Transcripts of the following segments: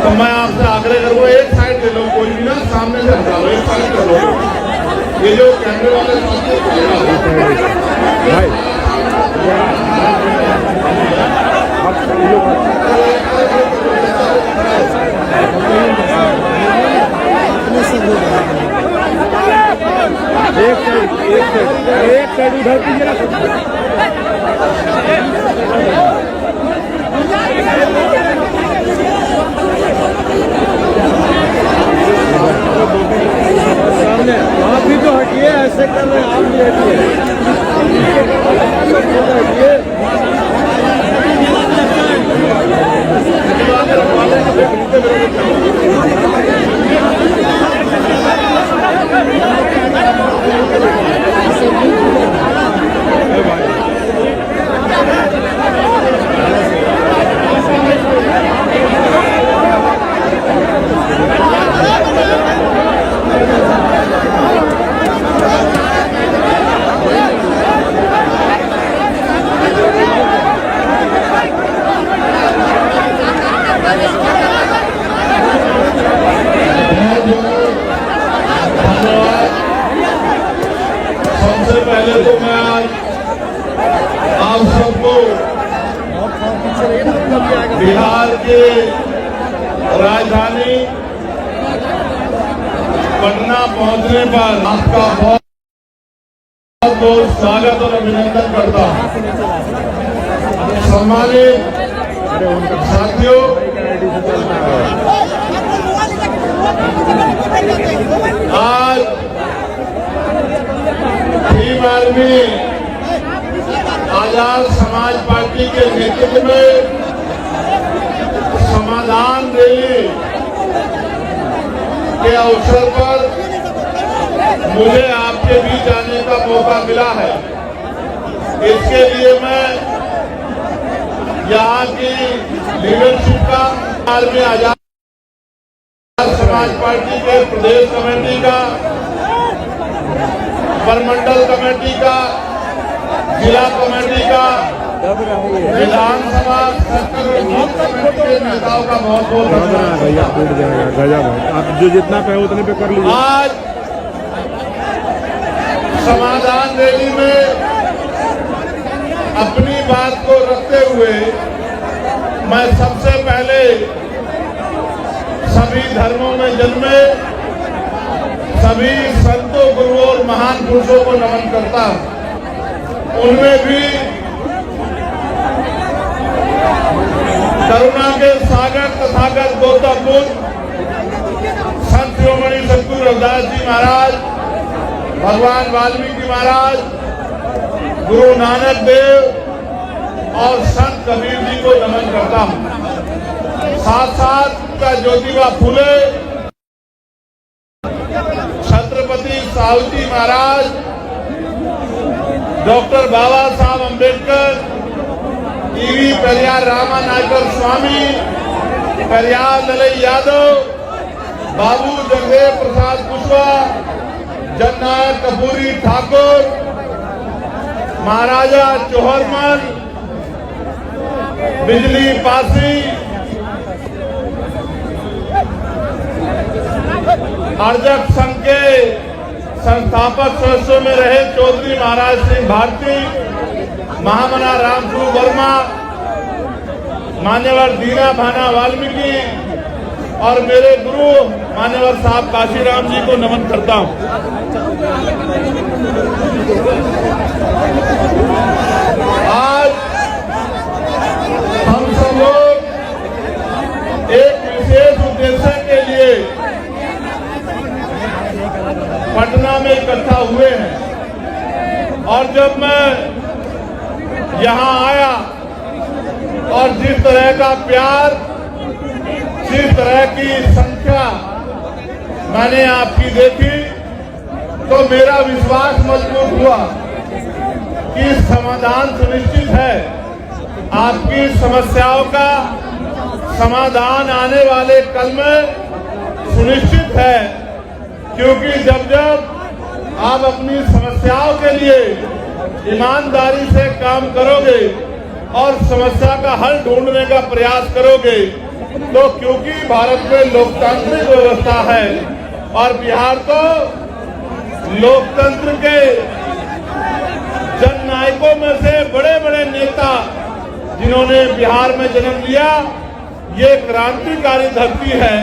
तो मैं आपसे आग्रह करूंगा, एक साइड दे लो, कोई भी ना सामने से हटाओ, एक साइड कर लो। ये जो कैमरे वाले एक साइड उधर कीजिए। सामने आप भी तो हटिए, ऐसे कर रहे हैं, आप भी हटिए। पहले तो मैं आज आप सबको बिहार के राजधानी पटना पहुंचने पर आपका बहुत बहुत स्वागत और अभिनंदन करता हूं। सम्मानित साथियों, आज भीम आर्मी आजाद समाज पार्टी के नेतृत्व में समाधान रैली के अवसर पर मुझे आपके बीच आने का मौका मिला है। इसके लिए मैं यहाँ की लीडरशिप का, आर्मी आजाद समाज पार्टी के प्रदेश कमेटी का, परमंडल कमेटी का, जिला कमेटी का, विधानसभा कमेटी के नेताओं का बहुत बहुत धन्यवाद। आप जो जितना पे उतने पे कर लीजिए। आज समाधान रैली में अपनी बात को रखते हुए मैं सबसे पहले सभी धर्मों में जन्मे सभी संतों, गुरुओं और महान पुरुषों को नमन करता हूं। उनमें भी करुणा के सागर तथागत गौतम बुद्ध, संत शिरोमणि सद्गुरु रविदास जी महाराज, भगवान वाल्मीकि महाराज, गुरु नानक देव और संत कबीर जी को नमन करता हूं। साथ साथ ज्योतिबा फुले, छत्रपति साहूजी महाराज, डॉक्टर बाबा साहब अम्बेडकर, ईवी पेरियार रामानायकर स्वामी, पेरियार ललई यादव, बाबू जगदेव प्रसाद कुशवाहा, जननायक कपूरी ठाकुर, महाराजा चौहरमल, बिजली पासी, अर्जक संघ के संस्थापक सदस्यों में रहे चौधरी महाराज सिंह भारती, महामना रामस्वरूप वर्मा, मान्यवर दीना भाना वाल्मीकि और मेरे गुरु मान्यवर साहब काशीराम जी को नमन करता हूं। आज हम सब लोग एक विशेष उद्देश्य के लिए पटना में इकट्ठा हुए हैं और जब मैं यहां आया और जिस तरह का प्यार, जिस तरह की संख्या मैंने आपकी देखी तो मेरा विश्वास मजबूत हुआ कि समाधान सुनिश्चित है। आपकी समस्याओं का समाधान आने वाले कल में सुनिश्चित है, क्योंकि जब जब आप अपनी समस्याओं के लिए ईमानदारी से काम करोगे और समस्या का हल ढूंढने का प्रयास करोगे तो क्योंकि भारत में लोकतांत्रिक व्यवस्था है और बिहार तो लोकतंत्र के जननायकों में से बड़े बड़े नेता जिन्होंने बिहार में जन्म लिया, ये क्रांतिकारी धरती है।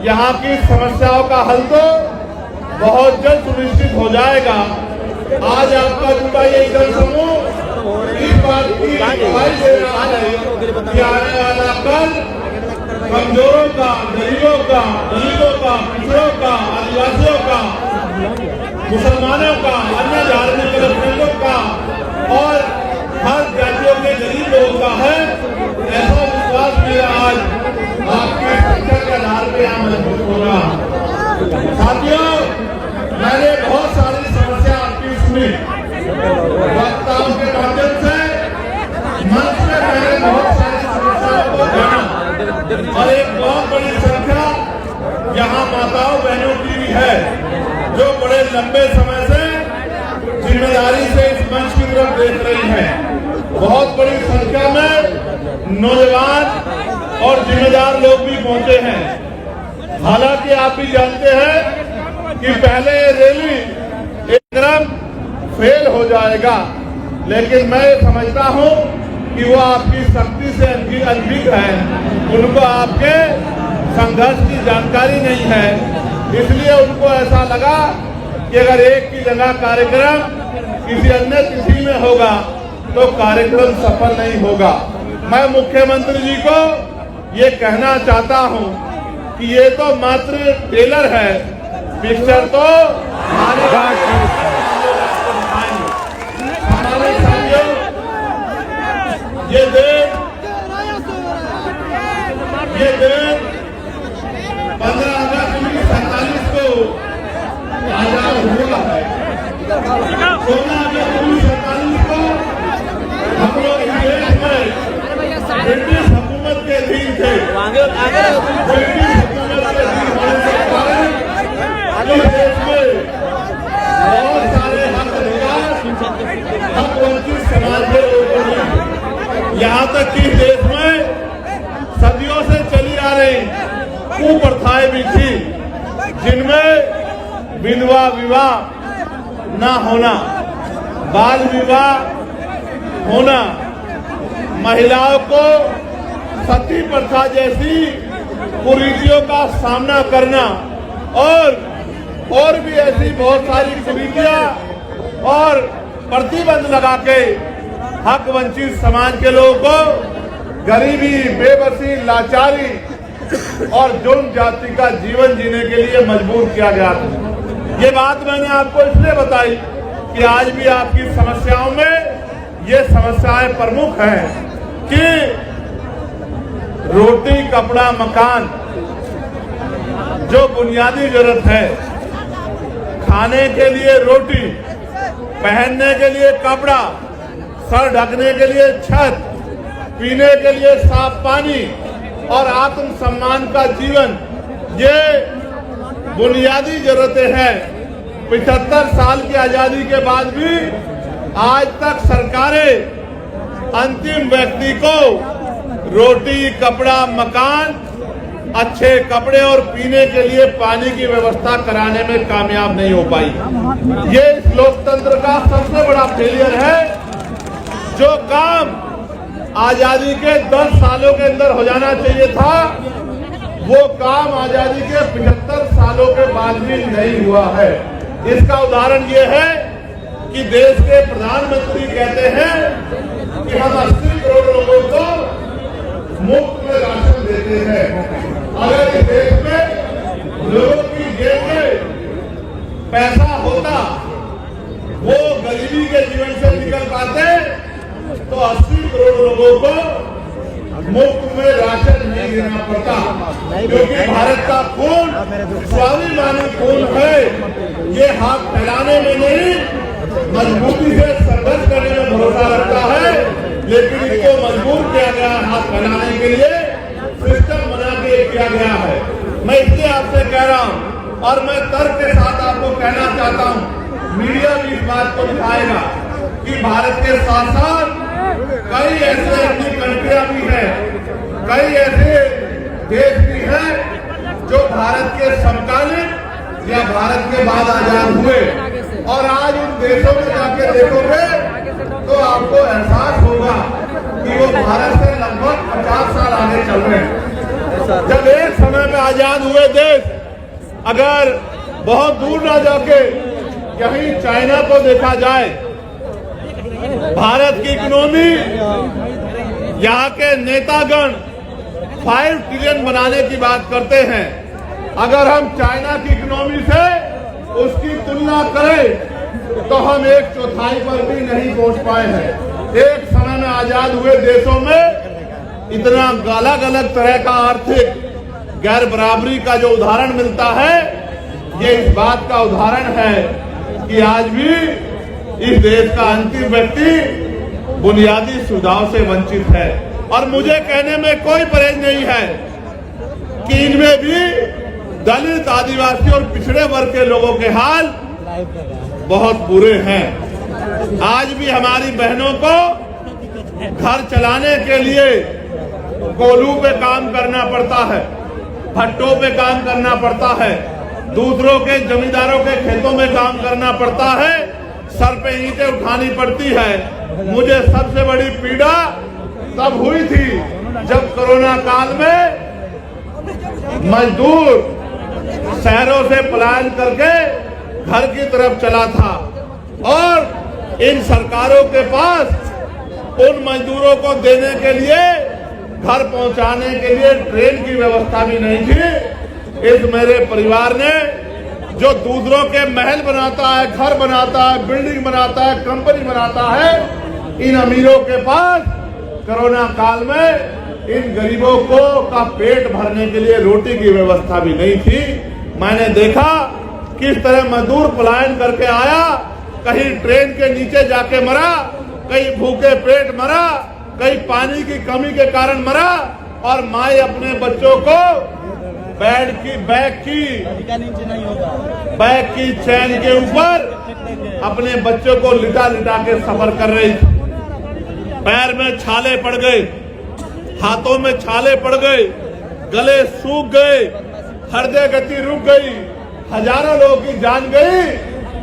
यहाँ की समस्याओं का हल तो बहुत जल्द सुनिश्चित हो जाएगा। आज आपका जुटा ये जनसमूह इस बात की गवाही दे रहा है कि आने वाला कल कमजोरों का, गरीबों का, दलितों का, पिछड़ों का, आदिवासियों का, मुसलमानों का, अन्य धार्मिक अल्पसंख्यकों का और हर जातियों के गरीब लोगों का है। ऐसा विश्वास मेरा आज आपकी संख्या के आधार पर यहाँ मजबूत होगा। साथियों, मैंने बहुत सारी समस्या आपकी सुनी, वक्ताओं के माध्यम से मंच में मैंने बहुत सारी समस्याओं को जाना और एक बहुत बड़ी संख्या यहाँ माताओं बहनों की भी है जो बड़े लंबे समय से जिम्मेदारी से इस मंच की तरफ देख रही हैं। बहुत बड़ी संख्या में नौजवान और जिम्मेदार लोग भी पहुंचे हैं। हालांकि आप भी जानते हैं कि पहले ये रैली एकदम फेल हो जाएगा, लेकिन मैं समझता हूं कि वो आपकी शक्ति से अनभिज्ञ है, उनको आपके संघर्ष की जानकारी नहीं है, इसलिए उनको ऐसा लगा कि अगर एक की जगह कार्यक्रम किसी अन्य तिथि में होगा तो कार्यक्रम सफल नहीं होगा। मैं मुख्यमंत्री जी को ये कहना चाहता हूं कि ये तो मात्र ट्रेलर है, पिक्चर तो हमारे साथियों ये दिन 15 अगस्त 1947 को आजाद हुआ है। 16 अगस्त 1947 को हम लोग देश में ब्रिटिश हुकूमत के अधीन थे। ब्रिटिश हुकूमत के अधीन होने के कारण जो देश में बहुत सारे हक अधिकार हक वंचित समाज के लोगों ने, यहाँ तक कि देश में सदियों से चली आ रही कुप्रथाएं भी थी, जिनमें विधवा विवाह न होना, बाल विवाह होना, महिलाओं को सती प्रथा जैसी कुरीतियों का सामना करना और भी ऐसी बहुत सारी कुरीतियां और प्रतिबंध लगा के हक वंचित समाज के लोगों को गरीबी, बेबसी, लाचारी और जुर्म जाति का जीवन जीने के लिए मजबूर किया गया था। ये बात मैंने आपको इसलिए बताई कि आज भी आपकी समस्याओं में ये समस्याएं प्रमुख हैं कि रोटी, कपड़ा, मकान जो बुनियादी जरूरत है, खाने के लिए रोटी, पहनने के लिए कपड़ा, सर ढकने के लिए छत, पीने के लिए साफ पानी और आत्म सम्मान का जीवन, ये बुनियादी जरूरतें हैं। 75 साल की आजादी के बाद भी आज तक सरकारें अंतिम व्यक्ति को रोटी, कपड़ा, मकान, अच्छे कपड़े और पीने के लिए पानी की व्यवस्था कराने में कामयाब नहीं हो पाई। ये इस लोकतंत्र का सबसे बड़ा फेलियर है। जो काम आजादी के 10 सालों के अंदर हो जाना चाहिए था, वो काम आजादी के 75 सालों के बाद भी नहीं हुआ है। इसका उदाहरण ये है कि देश के प्रधानमंत्री कहते हैं कि हम 80 करोड़ लोगों को मुफ्त में राशन देते हैं। अगर इस देश में लोगों की जेब में पैसा होता, वो गरीबी के जीवन से निकल पाते, तो 80 करोड़ लोगों को मुफ्त में राशन नहीं देना पड़ता। क्योंकि भारत का खून स्वाभिमानी खून है। ये हाथ फैलाने में नहीं, मजबूती से संघर्ष करने में भरोसा रखता है, लेकिन इसको मजबूर किया गया हाथ फैलाने के लिए, सिस्टम बना के किया गया है। मैं इसलिए आपसे कह रहा हूं और मैं तर्क के साथ आपको कहना चाहता हूं, मीडिया भी इस बात को दिखाएगा कि भारत के साथ साथ कई ऐसे अपनी कंट्रियां भी हैं, कई ऐसे देश भी हैं जो भारत के समकालीन या भारत के बाद आजाद हुए, और आज उन देशों में जाके देखोगे तो आपको एहसास होगा कि वो भारत से लगभग 50 साल आगे चल रहे हैं। जब एक समय में आजाद हुए देश अगर बहुत दूर ना जाके कहीं चाइना को देखा जाए, भारत की इकोनॉमी, यहाँ के नेतागण 5 ट्रिलियन बनाने की बात करते हैं। अगर हम चाइना की इकोनॉमी से उसकी तुलना करें तो हम 1/4 पर भी नहीं पहुंच पाए हैं। एक समय में आजाद हुए देशों में इतना अलग अलग तरह का आर्थिक गैर बराबरी का जो उदाहरण मिलता है, ये इस बात का उदाहरण है कि आज भी इस देश का अंतिम व्यक्ति बुनियादी सुविधाओं से वंचित है। और मुझे कहने में कोई परहेज नहीं है कि इनमें भी दलित, आदिवासी और पिछड़े वर्ग के लोगों के हाल बहुत बुरे हैं। आज भी हमारी बहनों को घर चलाने के लिए कोल्हू पे काम करना पड़ता है, भट्टों पे काम करना पड़ता है, दूसरों के जमींदारों के खेतों में काम करना पड़ता है, सर पे ईंटें उठानी पड़ती है। मुझे सबसे बड़ी पीड़ा तब हुई थी जब कोरोना काल में मजदूर शहरों से पलायन करके घर की तरफ चला था, और इन सरकारों के पास उन मजदूरों को देने के लिए, घर पहुंचाने के लिए ट्रेन की व्यवस्था भी नहीं थी। इस मेरे परिवार ने जो दूसरों के महल बनाता है, घर बनाता है, बिल्डिंग बनाता है, कंपनी बनाता है, इन अमीरों के पास कोरोना काल में इन गरीबों को का पेट भरने के लिए रोटी की व्यवस्था भी नहीं थी। मैंने देखा किस तरह मजदूर पलायन करके आया, कहीं ट्रेन के नीचे जाके मरा, कहीं भूखे पेट मरा, कहीं पानी की कमी के कारण मरा, और माए अपने बच्चों को बैग की चैन के ऊपर अपने बच्चों को लिटा लिटा के सफर कर रही थी। पैर में छाले पड़ गए, हाथों में छाले पड़ गए, गले सूख गए, हृदय गति रुक गई, हजारों लोगों की जान गई।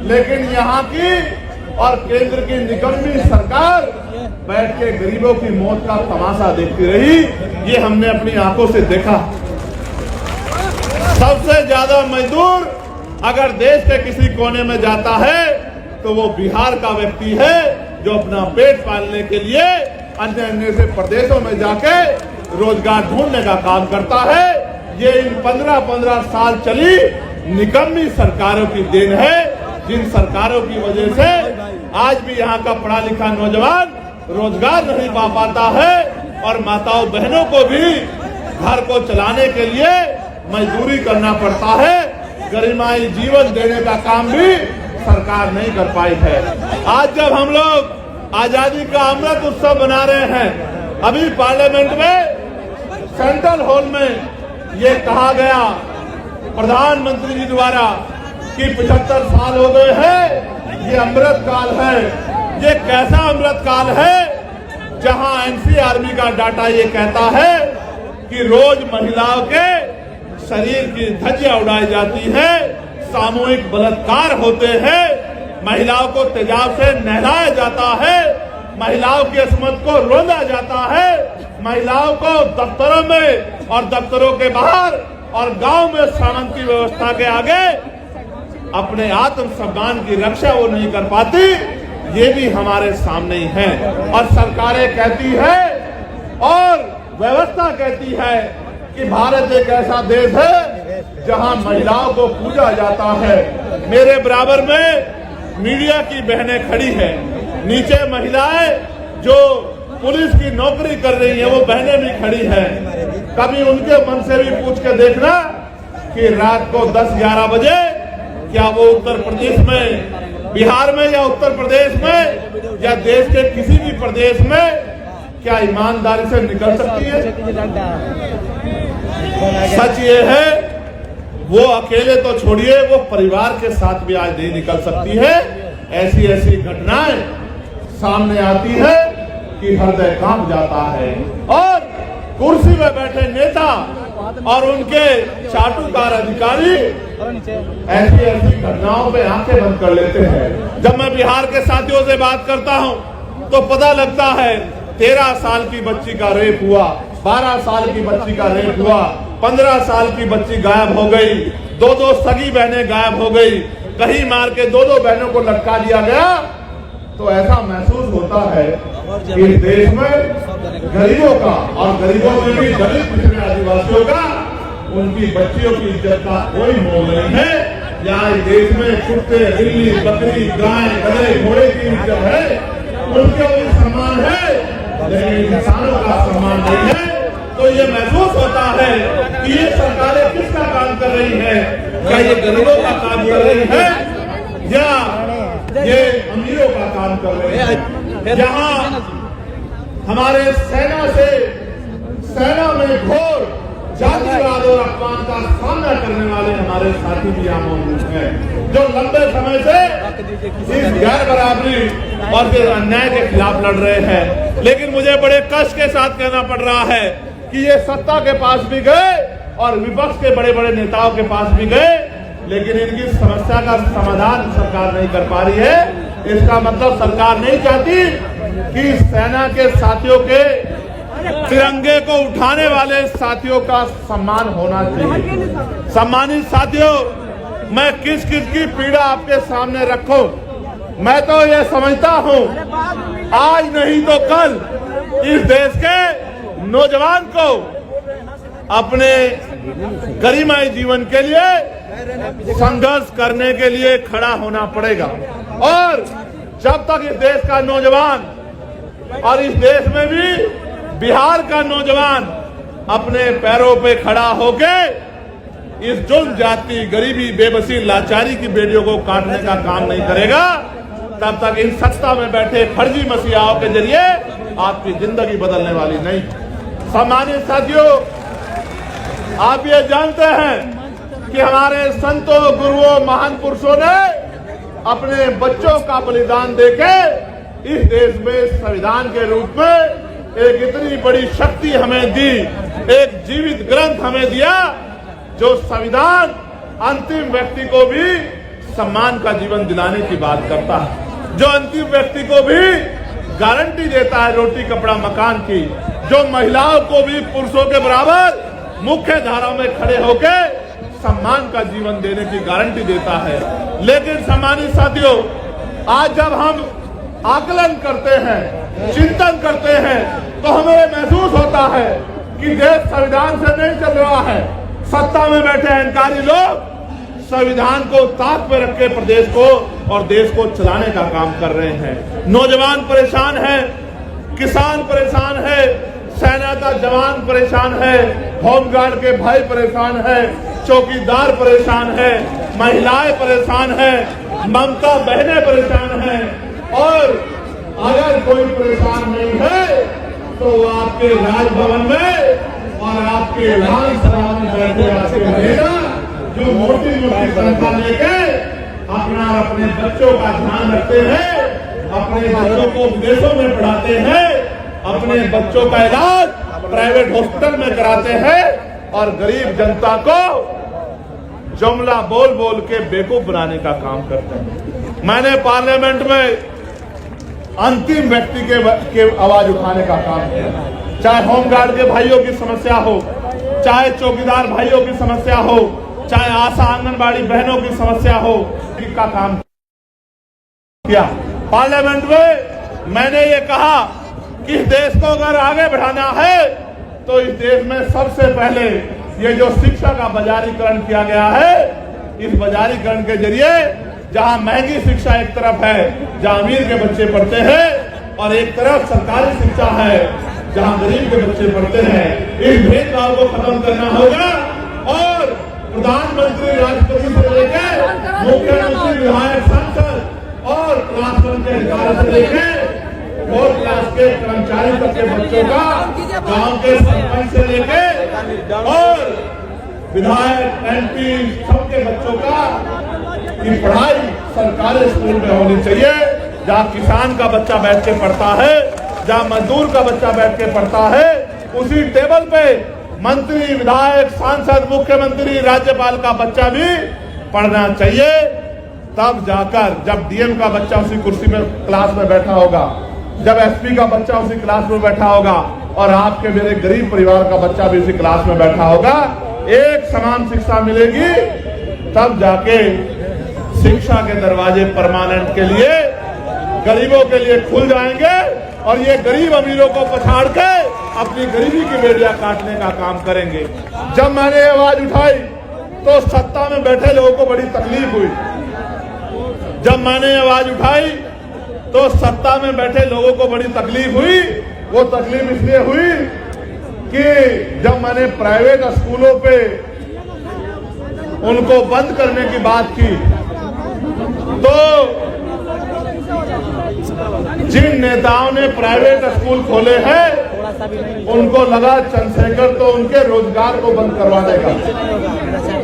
लेकिन यहाँ की और केंद्र की निकम्मी सरकार बैठ के गरीबों की मौत का तमाशा देखती रही। ये हमने अपनी आंखों से देखा। सबसे ज्यादा मजदूर अगर देश के किसी कोने में जाता है तो वो बिहार का व्यक्ति है, जो अपना पेट पालने के लिए अन्य अन्य से प्रदेशों में जाके रोजगार ढूंढने का काम करता है। ये इन 15-15 साल चली निकम्मी सरकारों की देन है, जिन सरकारों की वजह से आज भी यहाँ का पढ़ा लिखा नौजवान रोजगार नहीं पा पाता है, और माताओं बहनों को भी घर को चलाने के लिए मजदूरी करना पड़ता है। गरिमाई जीवन देने का काम भी सरकार नहीं कर पाई है। आज जब हम लोग आजादी का अमृत उत्सव मना रहे हैं, अभी पार्लियामेंट में सेंट्रल हॉल में ये कहा गया प्रधानमंत्री जी द्वारा कि 75 साल हो गए हैं, ये अमृत काल है। ये कैसा अमृत काल है जहां एनसीआरबी का डाटा ये कहता है कि रोज महिलाओं के शरीर की धज्जियां उड़ाई जाती है, सामूहिक बलात्कार होते हैं, महिलाओं को तेजाब से नहलाया जाता है, महिलाओं की अस्मत को रोंदा जाता है, महिलाओं को दफ्तरों में और दफ्तरों के बाहर और गांव में सामंती व्यवस्था के आगे अपने आत्मसम्मान की रक्षा वो नहीं कर पाती। ये भी हमारे सामने ही है। और सरकारें कहती है और व्यवस्था कहती है कि भारत एक ऐसा देश है जहां महिलाओं को पूजा जाता है। मेरे बराबर में मीडिया की बहनें खड़ी हैं, नीचे महिलाएं जो पुलिस की नौकरी कर रही हैं वो बहनें भी खड़ी हैं। कभी उनके मन से भी पूछ के देखना कि रात को 10-11 बजे क्या वो उत्तर प्रदेश में, बिहार में या उत्तर प्रदेश में या देश के किसी भी प्रदेश में क्या ईमानदारी से निकल सकती है? सच ये है वो अकेले तो छोड़िए, वो परिवार के साथ भी आज नहीं निकल सकती है। ऐसी ऐसी घटनाएं सामने आती है कि हृदय कांप जाता है। और कुर्सी में बैठे नेता और उनके चाटुकार अधिकारी ऐसी ऐसी घटनाओं पे आंखें बंद कर लेते हैं। जब मैं बिहार के साथियों से बात करता हूं तो पता लगता है 13 साल की बच्ची का रेप हुआ, 12 साल की बच्ची का रेप हुआ, 15 साल की बच्ची गायब हो गई, 2 सगी बहनें गायब हो गई, कहीं मार के 2 बहनों को लटका दिया गया। तो ऐसा महसूस होता है कि देश में गरीबों का, और गरीबों में भी दलित पिछड़े आदिवासियों का, उनकी बच्चियों की इज्जत का कोई मोल नहीं है। यहाँ देश में कुत्ते, बिल्ली, बकरी, गाय, गधे, घोड़े की इज्जत है, उनके भी सम्मान है, लेकिन इंसानों का सम्मान नहीं है। तो ये महसूस होता है कि ये सरकारें किसका काम कर रही है? क्या ये गरीबों का काम कर रही है या ये अमीरों का काम कर रहे हैं? जहां हमारे सेना में घोर जातिवाद और अपमान का सामना करने वाले हमारे साथी भी यहाँ मौजूद हैं, जो लंबे समय से इस गैर बराबरी और इस अन्याय के खिलाफ लड़ रहे हैं। लेकिन मुझे बड़े कष्ट के साथ कहना पड़ रहा है कि ये सत्ता के पास भी गए और विपक्ष के बड़े बड़े नेताओं के पास भी गए, लेकिन इनकी समस्या का समाधान सरकार नहीं कर पा रही है। इसका मतलब सरकार नहीं चाहती कि सेना के साथियों के तिरंगे को उठाने वाले साथियों का सम्मान होना चाहिए। सम्मानित साथियों, मैं किस किस की पीड़ा आपके सामने रखूं? मैं तो ये समझता हूं आज नहीं तो कल इस देश के नौजवान को अपने गरिमाई जीवन के लिए संघर्ष करने के लिए खड़ा होना पड़ेगा। और जब तक इस देश का नौजवान, और इस देश में भी बिहार का नौजवान अपने पैरों पे खड़ा होके इस जुल्म, जाति, गरीबी, बेबसी, लाचारी की बेड़ियों को काटने का काम नहीं करेगा, तब तक इन सत्ता में बैठे फर्जी मसीहाओं के जरिए आपकी जिंदगी बदलने वाली नहीं। सम्मानित साथियों, आप ये जानते हैं कि हमारे संतों, गुरुओं, महान पुरुषों ने अपने बच्चों का बलिदान देके इस देश में संविधान के रूप में एक इतनी बड़ी शक्ति हमें दी, एक जीवित ग्रंथ हमें दिया जो संविधान अंतिम व्यक्ति को भी सम्मान का जीवन दिलाने की बात करता है, जो अंतिम व्यक्ति को भी गारंटी देता है रोटी, कपड़ा, मकान की, जो महिलाओं को भी पुरुषों के बराबर मुख्य धारा में खड़े होकर सम्मान का जीवन देने की गारंटी देता है। लेकिन सम्मानित साथियों, आज जब हम आकलन करते हैं, चिंतन करते हैं, तो हमें महसूस होता है कि देश संविधान से नहीं चल रहा है। सत्ता में बैठे अहंकारी लोग संविधान को ताक पे रख के प्रदेश को और देश को चलाने का काम कर रहे हैं। नौजवान परेशान है, किसान परेशान है, सेना का जवान परेशान है, होमगार्ड के भाई परेशान है, चौकीदार परेशान है, महिलाएं परेशान है, ममता बहनें परेशान हैं। और अगर कोई परेशान नहीं है तो आपके राजभवन में और आपके विधानसभा में बैठे आपके नेता जो मोटी मोटी तनख्वाह लेके अपने बच्चों का ध्यान रखते हैं, अपने बच्चों को विदेशों में पढ़ाते हैं, अपने बच्चों का इलाज प्राइवेट हॉस्पिटल में कराते हैं और गरीब जनता को जुमला बोल बोल के बेवकूफ बनाने का काम करते हैं। मैंने पार्लियामेंट में अंतिम व्यक्ति के आवाज उठाने का काम किया, चाहे होमगार्ड के भाइयों की समस्या हो, चाहे चौकीदार भाइयों की समस्या हो, चाहे आशा आंगनबाड़ी बहनों की समस्या हो, का काम किया। पार्लियामेंट में मैंने ये कहा कि इस देश को अगर आगे बढ़ाना है तो इस देश में सबसे पहले ये जो शिक्षा का बाजारीकरण किया गया है, इस बाजारीकरण के जरिए जहां महंगी शिक्षा एक तरफ है, जहां अमीर के बच्चे पढ़ते हैं, और एक तरफ सरकारी शिक्षा है जहां गरीब के बच्चे पढ़ते हैं, इस भेदभाव को खत्म करना होगा। और प्रधानमंत्री, राष्ट्रपति से लेकर मुख्यमंत्री, विधायक, सांसद और क्लास वन के अधिकारी से लेकर 4 क्लास के कर्मचारी तक के बच्चों का, गांव के सरपंच से लेकर और विधायक, MP सबके बच्चों का की पढ़ाई सरकारी स्कूल में होनी चाहिए, जहाँ किसान का बच्चा बैठ के पढ़ता है, जहाँ मजदूर का बच्चा बैठ के पढ़ता है, उसी टेबल पे मंत्री, विधायक, सांसद, मुख्यमंत्री, राज्यपाल का बच्चा भी पढ़ना चाहिए। तब जाकर जब डीएम का बच्चा उसी कुर्सी में क्लास में बैठा होगा, जब एसपी का बच्चा उसी क्लास में बैठा होगा और आपके मेरे गरीब परिवार का बच्चा भी उसी क्लास में बैठा होगा, एक समान शिक्षा मिलेगी, तब जाके शिक्षा के दरवाजे परमानेंट के लिए, गरीबों के लिए खुल जाएंगे और ये गरीब अमीरों को पछाड़ के अपनी गरीबी की बेड़ियां काटने का काम करेंगे। जब मैंने आवाज उठाई तो सत्ता में बैठे लोगों को बड़ी तकलीफ हुई। जब मैंने आवाज उठाई तो सत्ता में बैठे लोगों को बड़ी तकलीफ हुई। वो तकलीफ इसलिए हुई कि जब मैंने प्राइवेट स्कूलों पे उनको बंद करने की बात की तो जिन नेताओं ने प्राइवेट स्कूल खोले हैं उनको लगा चंद्रशेखर तो उनके रोजगार को बंद करवा देगा।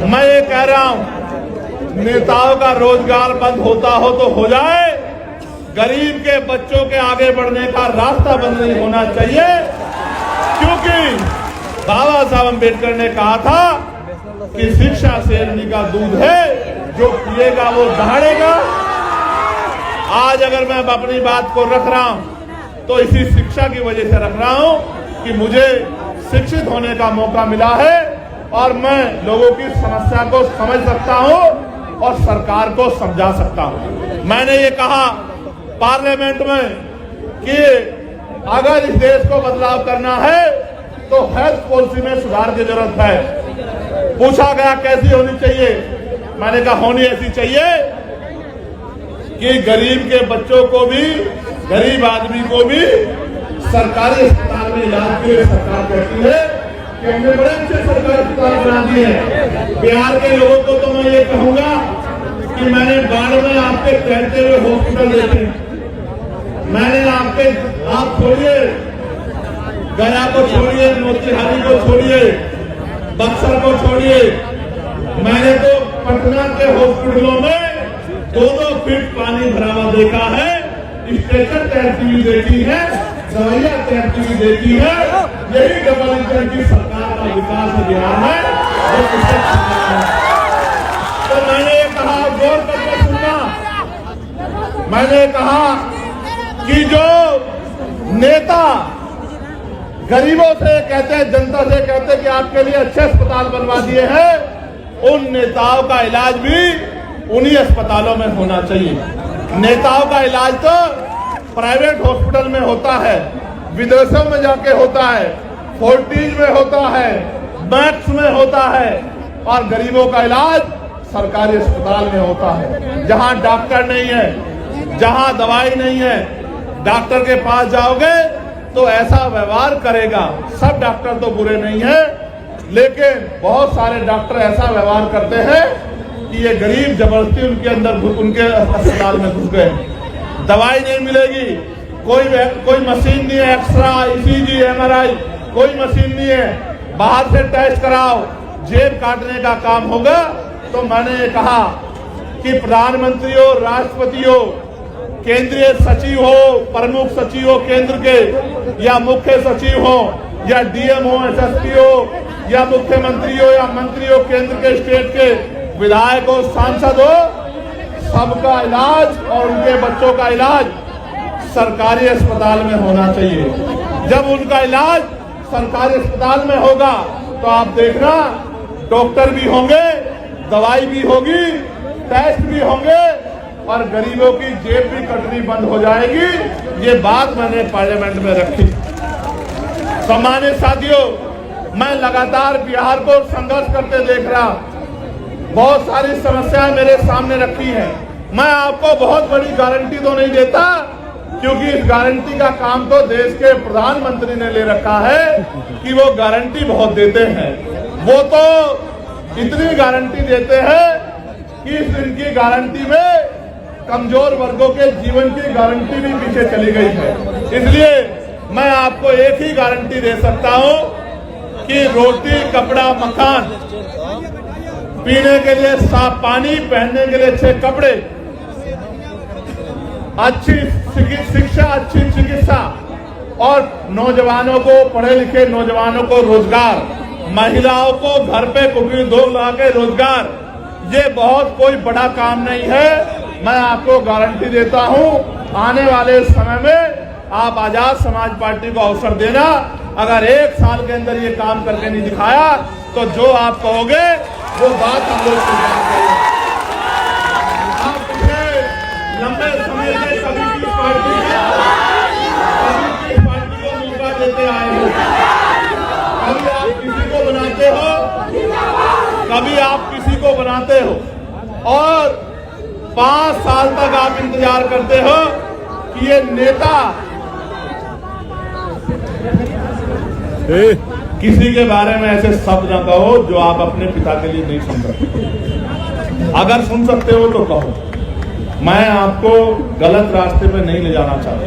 मैं ये कह रहा हूं, नेताओं का रोजगार बंद होता हो तो हो जाए, गरीब के बच्चों के आगे बढ़ने का रास्ता बंद नहीं होना चाहिए। क्योंकि बाबा साहब अम्बेडकर ने कहा था कि शिक्षा शेरनी का दूध है, जो पिएगा वो दहाड़ेगा। आज अगर मैं अपनी बात को रख रहा हूं तो इसी शिक्षा की वजह से रख रहा हूं कि मुझे शिक्षित होने का मौका मिला है और मैं लोगों की समस्या को समझ सकता हूं और सरकार को समझा सकता हूं। मैंने ये कहा पार्लियामेंट में कि अगर इस देश को बदलाव करना है तो हेल्थ पॉलिसी में सुधार की जरूरत है। पूछा गया कैसी होनी चाहिए, मैंने कहा होनी ऐसी चाहिए कि गरीब के बच्चों को भी, गरीब आदमी को भी सरकारी अस्पताल में इलाज के लिए सरकार कहती है कि हमने बड़े अच्छे सरकारी अस्पताल बना दिए हैं। बिहार के लोगों को तो मैं ये कहूंगा कि मैंने बाढ़ में आपके कहते हुए हॉस्पिटल देखे, मैंने आप छोड़िए गया को छोड़िए, मोतिहारी को छोड़िए, बक्सर को छोड़िए, मैंने तो पटना के हॉस्पिटलों में 2-2 फीट पानी भरा हुआ देखा है, स्ट्रेचर तैरती हुई देखी है, दवाइयां तैरती हुई देखी है। यही डबल इंजन की सरकार का विकास बिहार में। तो मैंने ये कहा, गौर करके सुनना, मैंने कहा कि जो नेता गरीबों से कहते हैं, जनता से कहते हैं कि आपके लिए अच्छे अस्पताल बनवा दिए हैं, उन नेताओं का इलाज भी उन्हीं अस्पतालों में होना चाहिए। नेताओं का इलाज तो प्राइवेट हॉस्पिटल में होता है, विदेशों में जाके होता है, फोर्टिज में होता है, मैक्स में होता है, और गरीबों का इलाज सरकारी अस्पताल में होता है, जहां डॉक्टर नहीं है, जहां दवाई नहीं है। डॉक्टर के पास जाओगे तो ऐसा व्यवहार करेगा। सब डॉक्टर तो बुरे नहीं है, लेकिन बहुत सारे डॉक्टर ऐसा व्यवहार करते हैं कि ये गरीब जबरदस्ती उनके अस्पताल में घुस गए। दवाई नहीं मिलेगी, कोई मशीन नहीं है, एक्सरा, ईसीजी, एमआरआई, कोई मशीन नहीं है। बाहर से टेस्ट कराओ, जेब काटने का काम होगा। तो मैंने ये कहा कि प्रधानमंत्री हो, राष्ट्रपति हो, केंद्रीय सचिव हो, प्रमुख सचिव हो केंद्र के, या मुख्य सचिव हो, या डीएम हो, एसएसपी हो, या मुख्यमंत्री हो, या मंत्री हो केंद्र के, स्टेट के, विधायक हो, सांसद हो, सबका इलाज और उनके बच्चों का इलाज सरकारी अस्पताल में होना चाहिए। जब उनका इलाज सरकारी अस्पताल में होगा तो आप देखना डॉक्टर भी होंगे, दवाई भी होगी, टेस्ट भी होंगे और गरीबों की जेब भी कटनी बंद हो जाएगी। ये बात मैंने पार्लियामेंट में रखी। सम्मानित साथियों, मैं लगातार बिहार को संघर्ष करते देख रहा, बहुत सारी समस्याएं मेरे सामने रखी हैं। मैं आपको बहुत बड़ी गारंटी तो नहीं देता, क्योंकि इस गारंटी का काम तो देश के प्रधानमंत्री ने ले रखा है कि वो गारंटी बहुत देते हैं। वो तो इतनी गारंटी देते हैं कि इनकी गारंटी में कमजोर वर्गों के जीवन की गारंटी भी पीछे चली गई है। इसलिए मैं आपको एक ही गारंटी दे सकता हूं कि रोटी, कपड़ा, मकान, पीने के लिए साफ पानी, पहनने के लिए अच्छे कपड़े, अच्छी शिक्षा, अच्छी चिकित्सा और नौजवानों को, पढ़े लिखे नौजवानों को रोजगार, महिलाओं को घर पे कुटीर उद्योग लगा के रोजगार, ये बहुत कोई बड़ा काम नहीं है। मैं आपको गारंटी देता हूं, आने वाले समय में आप आजाद समाज पार्टी को अवसर देना। अगर 1 साल के अंदर ये काम करके नहीं दिखाया तो जो आप कहोगे वो बात हम लोग स्वीकार करेंगे। आप पिछले लंबे समय से कभी की पार्टी को मौका देते आए हो, कभी आप किसी को बनाते हो, कभी आप किसी को बनाते हो, और 5 साल तक आप इंतजार करते हो कि ये नेता किसी के बारे में ऐसे शब्द न कहो जो आप अपने पिता के लिए नहीं सुन सकते। अगर सुन सकते हो तो कहो। मैं आपको गलत रास्ते पे नहीं ले जाना चाहता।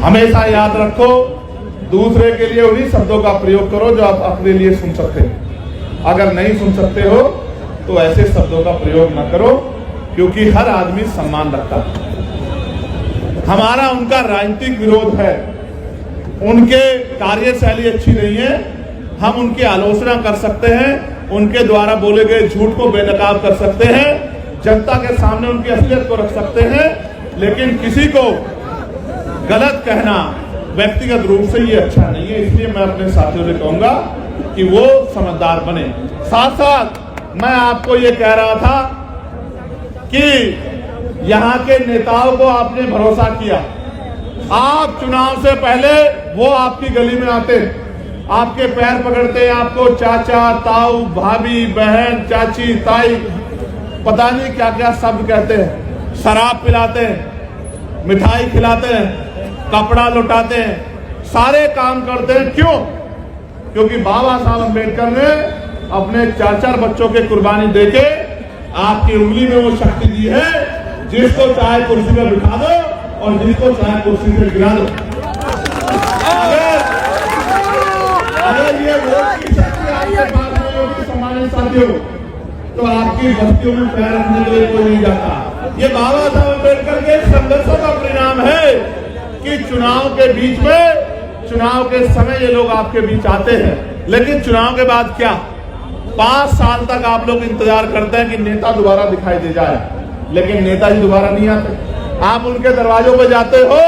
हमेशा याद रखो, दूसरे के लिए उन्हीं शब्दों का प्रयोग करो जो आप अपने लिए सुन सकते हो। अगर नहीं सुन सकते हो तो ऐसे शब्दों का प्रयोग न करो, क्योंकि हर आदमी सम्मान रखता है। हमारा उनका राजनीतिक विरोध है, उनके कार्यशैली अच्छी नहीं है, हम उनकी आलोचना कर सकते हैं, उनके द्वारा बोले गए झूठ को बेनकाब कर सकते हैं, जनता के सामने उनकी असलियत को रख सकते हैं, लेकिन किसी को गलत कहना व्यक्तिगत रूप से ये अच्छा नहीं है। इसलिए मैं अपने साथियों से कहूंगा कि वो समझदार बने। साथ साथ मैं आपको ये कह रहा था कि यहाँ के नेताओं को आपने भरोसा किया। आप चुनाव से पहले वो आपकी गली में आते, आपके पैर पकड़ते, आपको चाचा, ताऊ, भाभी, बहन, चाची, ताई, पता नहीं क्या क्या शब्द कहते हैं, शराब पिलाते हैं, मिठाई खिलाते हैं, कपड़ा लुटाते हैं, सारे काम करते हैं। क्यों? क्योंकि बाबा साहब अम्बेडकर ने अपने 4-4 बच्चों के कुर्बानी देके आपकी उंगली में वो शक्ति दी है, जिसको चाहे कुर्सी में बिठा दो और जिसको चाहे कुर्सी से गिरा दो। अगर ये वोट की शक्ति आपके पास नहीं होगी सम्मानित साथियों, तो आपकी बस्तियों में पैर रखने के लिए कोई नहीं जाता। ये बाबा साहब अम्बेडकर के संघर्षों का परिणाम है कि चुनाव के बीच में, चुनाव के समय ये लोग आपके बीच आते हैं, लेकिन चुनाव के बाद क्या? 5 साल तक आप लोग इंतजार करते हैं कि नेता दोबारा दिखाई दे जाए, लेकिन नेताजी दोबारा नहीं आते। आप उनके दरवाजों पर जाते हो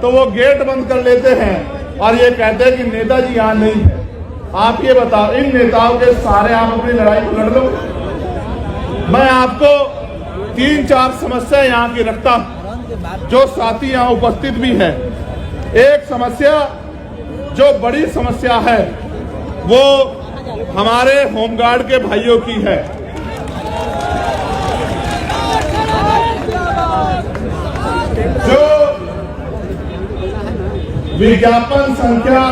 तो वो गेट बंद कर लेते हैं और ये कहते हैं कि नेताजी यहाँ नहीं है। आप ये बताओ, इन नेताओं के सारे आप अपनी लड़ाई को लड़ लो। मैं आपको 3-4 समस्या यहाँ की रखता हूं, जो साथी यहाँ उपस्थित भी हैं। एक समस्या जो बड़ी समस्या है वो हमारे होमगार्ड के भाइयों की है। जो विज्ञापन संख्या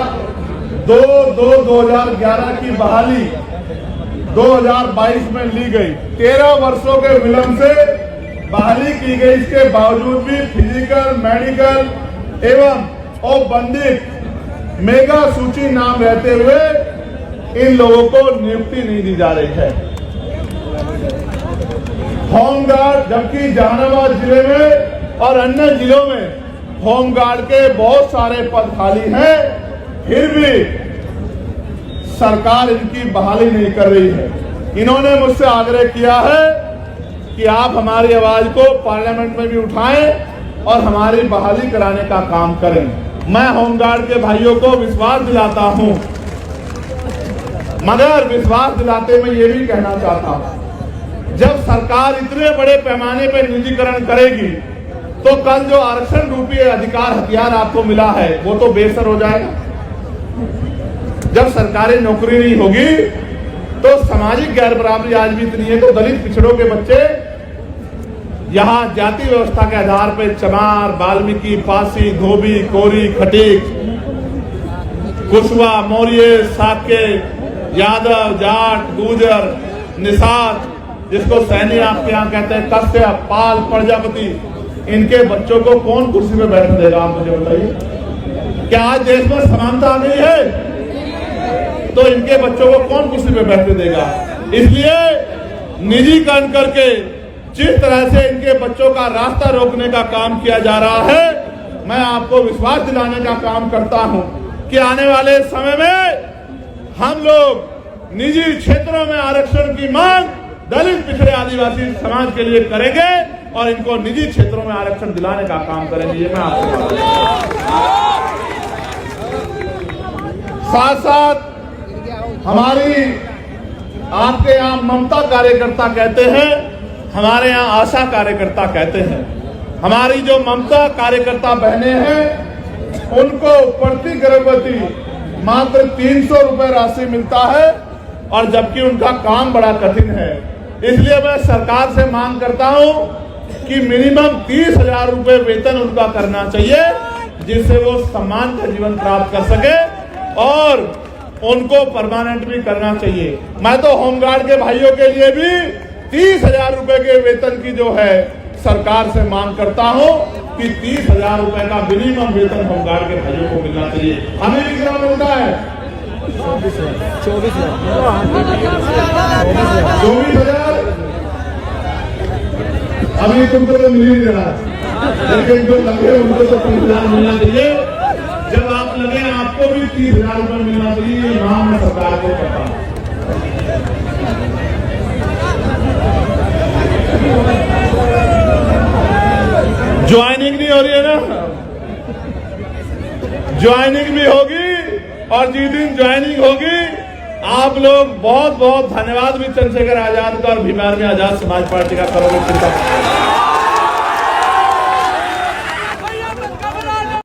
2/2/2011 की बहाली 2022 में ली गई, 13 वर्षों के विलंब से बहाली की गई। इसके बावजूद भी फिजिकल, मेडिकल एवं औपबंधिक मेगा सूची नाम रहते हुए इन लोगों को नियुक्ति नहीं दी जा रही है। होमगार्ड, जबकि जहानाबाद जिले में और अन्य जिलों में होमगार्ड के बहुत सारे पद खाली हैं, फिर भी सरकार इनकी बहाली नहीं कर रही है। इन्होंने मुझसे आग्रह किया है कि आप हमारी आवाज को पार्लियामेंट में भी उठाएं और हमारी बहाली कराने का काम करें। मैं होमगार्ड के भाइयों को विश्वास दिलाता हूं, मगर विश्वास दिलाते मैं ये भी कहना चाहता हूं, जब सरकार इतने बड़े पैमाने पर निजीकरण करेगी तो कल जो आरक्षण रूपी अधिकार हथियार आपको मिला है वो तो बेसर हो जाएगा। जब सरकारी नौकरी नहीं होगी तो सामाजिक गैर बराबरी आज भी इतनी है तो दलित पिछड़ों के बच्चे यहाँ जाति व्यवस्था के आधार पर चमार, वाल्मीकि, पासी, धोबी, कोरी, खटीक, कुशवा, मौर्य, साके, यादव, जाट, गुर्जर, निषाद, जिसको सैनी आपके यहाँ कहते हैं, कश्यप, पाल, प्रजापति, इनके बच्चों को कौन कुर्सी पे बैठने देगा? आप मुझे बताइए। क्या आज देश में समानता आ गई है? तो इनके बच्चों को कौन कुर्सी पे बैठने देगा? इसलिए निजीकरण करके जिस तरह से इनके बच्चों का रास्ता रोकने का काम किया जा रहा है, मैं आपको विश्वास दिलाने का काम करता हूं कि आने वाले समय में हम लोग निजी क्षेत्रों में आरक्षण की मांग दलित पिछड़े आदिवासी समाज के लिए करेंगे और इनको निजी क्षेत्रों में आरक्षण दिलाने का काम करेंगे। ये मैं आपको साथ साथ हमारी आपके यहाँ ममता कार्यकर्ता कहते हैं, हमारे यहाँ आशा कार्यकर्ता कहते हैं। हमारी जो ममता कार्यकर्ता बहनें हैं उनको प्रति गर्भवती मात्र 300 रुपए राशि मिलता है और जबकि उनका काम बड़ा कठिन है। इसलिए मैं सरकार से मांग करता हूं कि मिनिमम 30,000 रुपए वेतन उनका करना चाहिए, जिससे वो सम्मान का जीवन प्राप्त कर सके और उनको परमानेंट भी करना चाहिए। मैं तो होमगार्ड के भाइयों के लिए भी 30,000 रुपए के वेतन की जो है सरकार से मांग करता हूं कि 30,000 रुपए का मिनिमम वेतन होमगार्ड के भाइयों को मिलना चाहिए। हमें भी कितना मिलता है? 24,000। अभी तुमको तो मिल ही रहा, लेकिन जो लगे उनको तो 30,000 मिलना चाहिए। जब आप लगे आपको भी 30,000 रुपए मिलना चाहिए। ये मांग मैं सरकार को करता हूं। ज्वाइनिंग नहीं हो रही है ना, ज्वाइनिंग भी होगी और जिस दिन ज्वाइनिंग होगी आप लोग बहुत बहुत धन्यवाद भी चंद्रशेखर आजाद का और भीम आर्मी आजाद समाज पार्टी का करोगे।